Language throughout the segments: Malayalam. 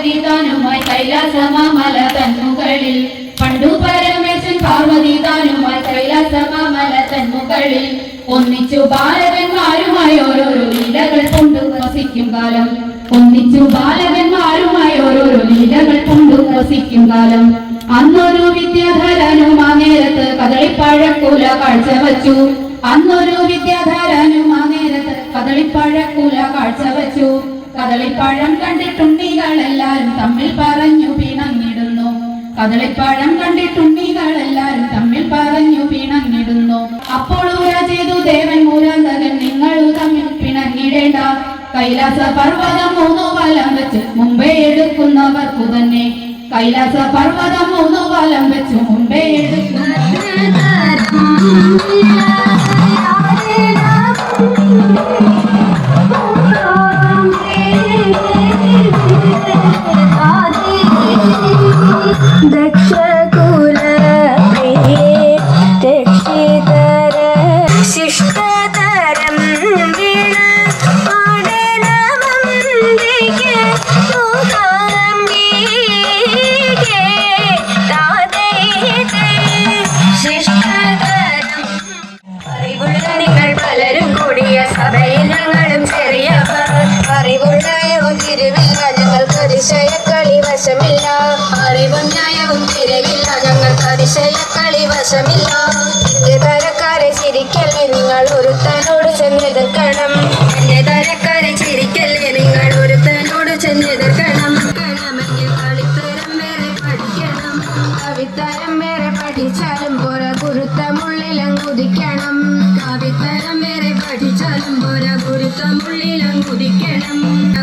പാർവതി താനുമായി കൈലാസമാമല തന്നുകളിൽ പണ്ടു പരമേശൻ പാർവതി താനുമായി കൈലാസമാമല തന്നുകളിൽ ഒന്നിച്ചു ബാലകന്മാരുമായി ഓരോരോ ലീലകൾ കൊണ്ടു വസിക്കും കാലം ഒന്നിച്ചു ബാലകന്മാരുമായി ഓരോരോ ലീലകൾ കൊണ്ടു വസിക്കും കാലം അന്നൊരു വിദ്യാധരനും ആ നേരത്ത് കദളിപ്പഴക്കൂല കാഴ്ചവച്ചു അന്നൊരു വിദ്യാധരനും ആ നേരത്ത് കദളിപ്പഴക്കൂല കാഴ്ചവച്ചു കദളിപ്പഴം കണ്ടിട്ടുണ്ണികളെല്ലാരും തമ്മിൽ പറഞ്ഞു പിണങ്ങിടുന്നു കദളിപ്പഴം കണ്ടിട്ടുണ്ണികളെല്ലാരും തമ്മിൽ പറഞ്ഞു പിണങ്ങിടുന്നു അപ്പോൾ ഊര ചെയ്തു ദേവൻ മൂരാന്തകൻ നിങ്ങൾ തമ്മിൽ പിണങ്ങിടേണ്ട കൈലാസ പർവ്വതം 3 വലം വെച്ച് മുമ്പേ എടുക്കുന്നവർക്കു തന്നെ കൈലാസ പർവ്വതം 3 വലം വെച്ച് മുമ്പേ എടുക്കുന്ന തരക്കാരെ ചിരിക്കല്ലേ നിങ്ങൾ ഒരുത്തനോട് ചെന്നെതിർക്കണം തരക്കാരെ ചിരിക്കല്ലേ നിങ്ങൾ ഒരുത്തനോട് ചെന്നെതിർക്കണം കളിത്തരം വേറെ പഠിക്കണം കവിത്തരം വേറെ പഠിച്ചാലും പോരാ ഗുരുത്തമുള്ളിലങ്ങുദിക്കണം കവിത്തരം വേറെ പഠിച്ചാലും പോരാ ഗുരുത്തമുള്ളിലങ്ങുദിക്കണം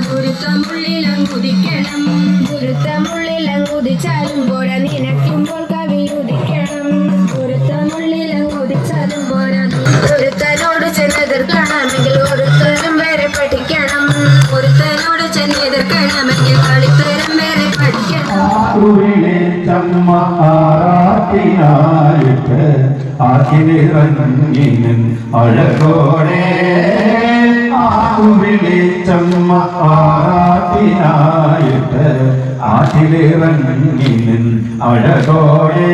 ഗുരുത്തമുള്ളിലങ്ങുദിക്കണം ഗുരുത്തമുള്ളിലങ്ങുദിച്ചാലും പോരാ നിനക്കുമ്പോൾ കവി ഉദിക്കണം ഗുരുത്തമുള്ളിലങ്ങുദിച്ചാലും പോരാ ഒരുത്തനോട് ചെന്നെതിർക്കണമെങ്കിൽ ഒരുത്തരം വേറെ പഠിക്കണം ഒരുത്തനോട് ചെന്നെതിർക്കണമെങ്കിൽ കളിത്തരം വേറെ പഠിക്കണം അഴകോടെ വിളിച്ചമ്മ ആറാട്ടിനായിട്ട് ആറ്റിലിറങ്ങിൻ അഴകോടെ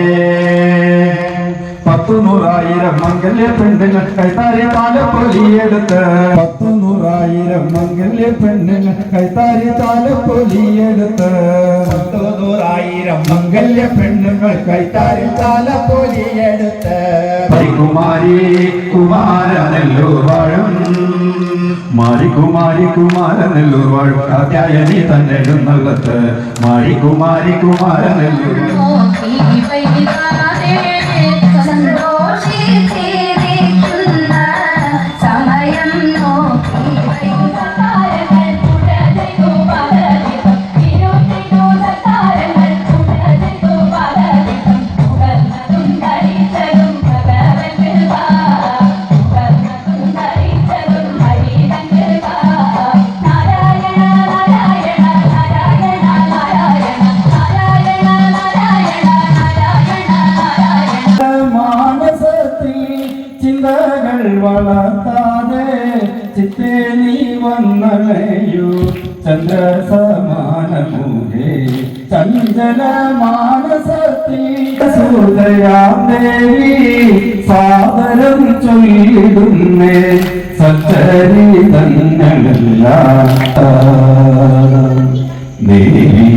100,000 മംഗല്യ പെണ്ണുങ്ങൾ കൈത്താരി താലപ്പൊലിയെടുത്ത് 100,000 മംഗല്യ പെണ്ണുങ്ങൾ കൈത്താരി താലപ്പൊലിയെടുത്ത് 100,000 മംഗല്യ പെണ്ണുങ്ങൾ കൈത്താരി താലപ്പൊലിയെടുത്ത് കുമാരി കുമാരനെല്ലൂർ വാഴും മാരികുമാരി കുമാരനെല്ലൂർ വാഴും കാത്യായനി തന്നെ എഴുന്നള്ളത്ത് മാരികുമാരി കുമാരനെല്ലൂർ സമയം നോക്കി വളർത്താതെ ചിത്തേ നീ വന്നണയൂ ചന്ദ്രസമാനമുഖേ ചഞ്ചല മാനസത്തിൽ സൂതയാം ദേവി സാദരം ചൊല്ലിടുന്നേ സച്ചരിതങ്ങളല്ല ദേവി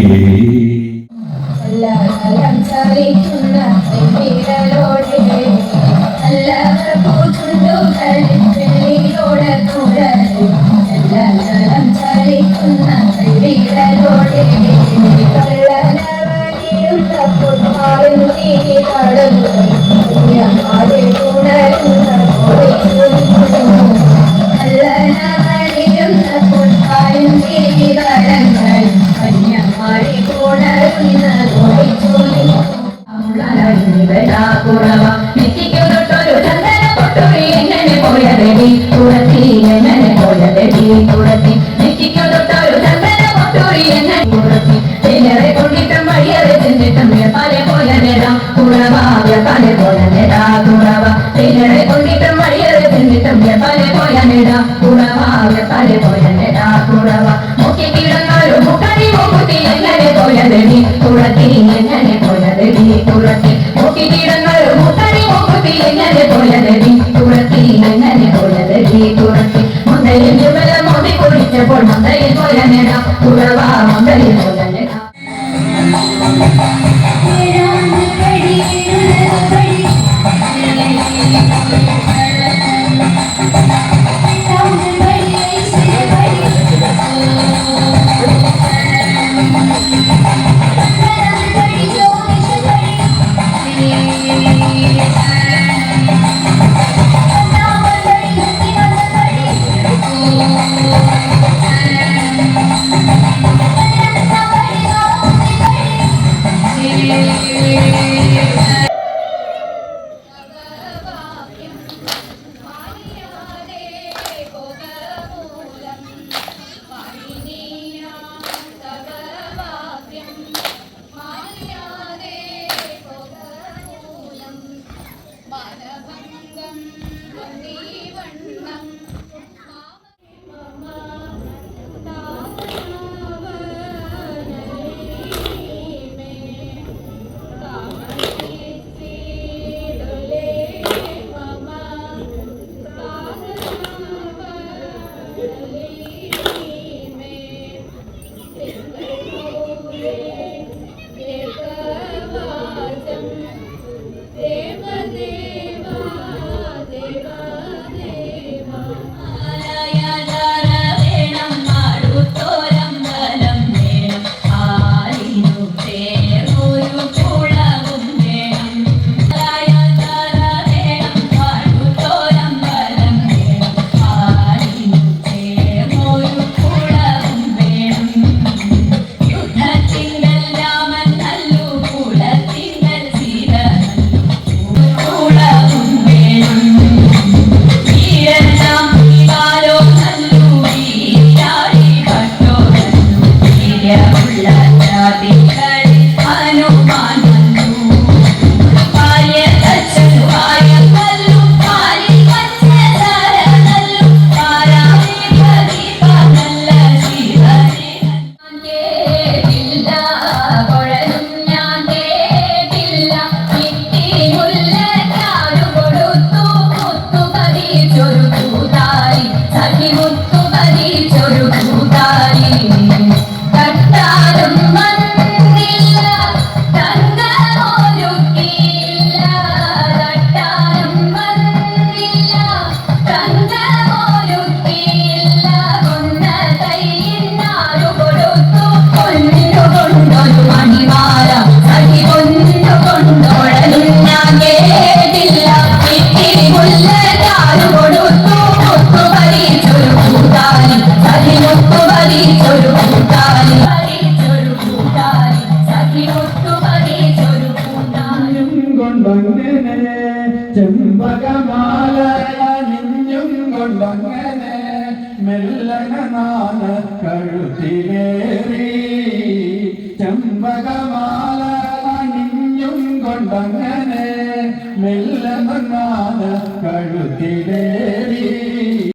Kurava, പോയതടി തുളത്തി എങ്ങനെ പോയതടി തുളത്തി നോക്കിയിടങ്ങൾ മുത്തടി മുഖത്തി എങ്ങനെ പോയതടി തുളത്തി എങ്ങനെ പോയതടി തുളത്തി മുന്തയിൽ ജുമല മോടി കുടിച്ചപ്പോൾ മുന്തയിൽ പോയ നേട തുളവ മുന്തയിൽ പോയ നേട ചെമ്പകമാല അണിഞ്ഞും കൊണ്ടങ്ങനെ മെല്ലനാണ് കഴുത്തിലേറി ചെമ്പകമാല അണിഞ്ഞും കൊണ്ടങ്ങനെ മെല്ലനാണ് കഴുത്തിലേറി